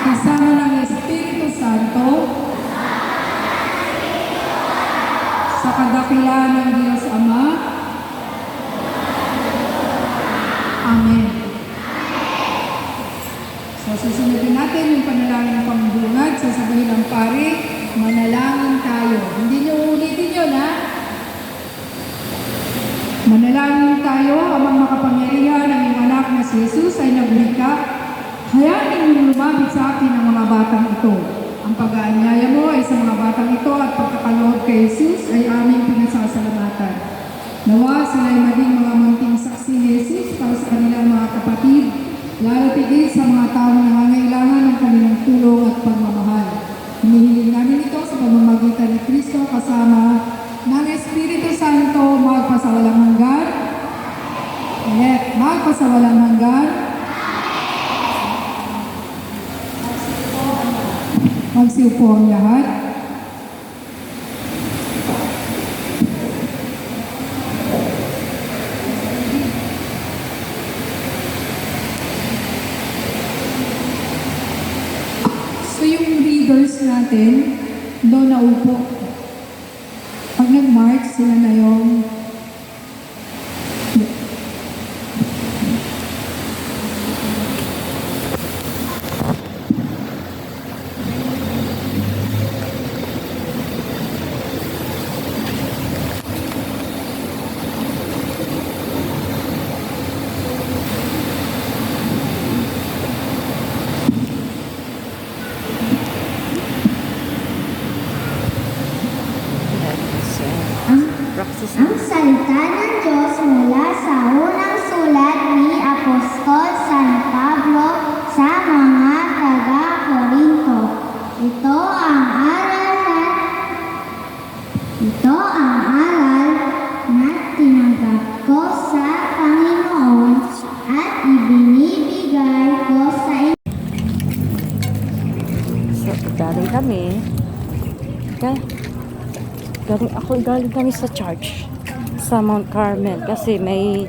kasama ng Espiritu Santo, sa kadakilaan ng Diyos Ama. Amen. So, susunodin natin yung panalangin ng pambungad. Sasabihin ng pari, manalangin tayo. Hindi nyo ulitin yun, ha? Manalangin tayo, amang makapangyarihan ng iyong anak na si Jesus ay naglikha. Hayaan ninyong lumapit sa akin ang mga batang ito. Ang pag-aanyaya mo ay sa mga batang ito at pagkakalood kay Jesus ay aming pinasasalamatan. Nawa sila ay maging mga munting saksi ni Jesus para sa kanilang mga kapatid, lalo tigil sa mga taong nangangailangan ng kanilang tulong at pagmamahal. Hinihiling namin ito sa pamamagitan ni Kristo kasama ng Espiritu Santo magpasawalang hanggan. Magpasawalang hanggan. Magsiupo ang lahat. So yung readers natin, doon naupo. Pag nag-march, sila na yung ang salita ng Diyos mula sa unang sulat ni Apostol San Pablo sa mga taga-Korinto. Ito ang aral na tinanggap ko sa Panginoon at ibinibigay ko sa inyo. So, galing kami. Galing kami sa church sa Mount Carmel kasi may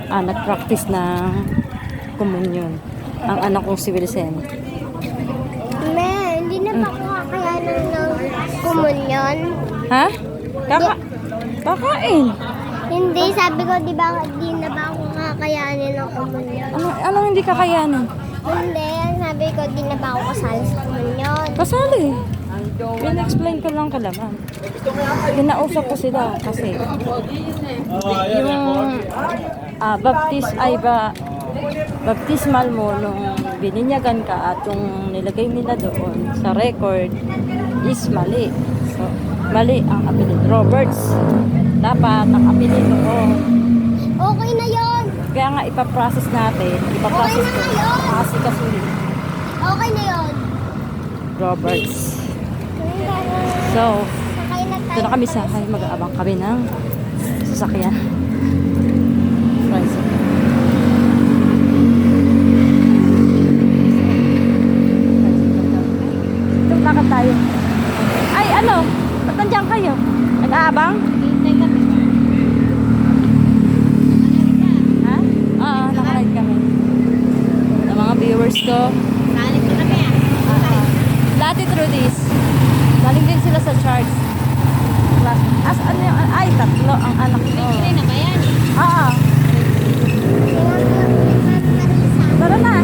nag-practice na communion ang anak kong si Wilson. Hindi na ba ako kakayanan ng komunyon? Ha? Kakain. Hindi, sabi ko, di na ba ako kakayanin ng komunyon? Anong hindi kakayanin? Hindi, sabi ko, di na ba ako kasali sa komunyon? Kasali. In-explain ko lang kalaman. Kinausap ko sila kasi yung baptismal mo nung bininyagan ka at yung nilagay nila doon sa record is mali. So, mali ang apelid. Roberts. Dapat ang apelid mo. Okay na yon. Kaya nga ipaprocess natin. Ipaprocess ko. Kasi Okay na yon. Roberts. So, ito na kami sa mag-aabang kami ng sasakyan. Tricycle. Itong lakad tayo. Ay, ano? Ba't nandiyan kayo? Nag-aabang? Ha? Oo, nakaride kami. Sa mga viewers ko. Dati through this. Galing din sila sa church. As ano yung, ay, tatlo ang anak ko. May na ba yan? Oo. Tara na.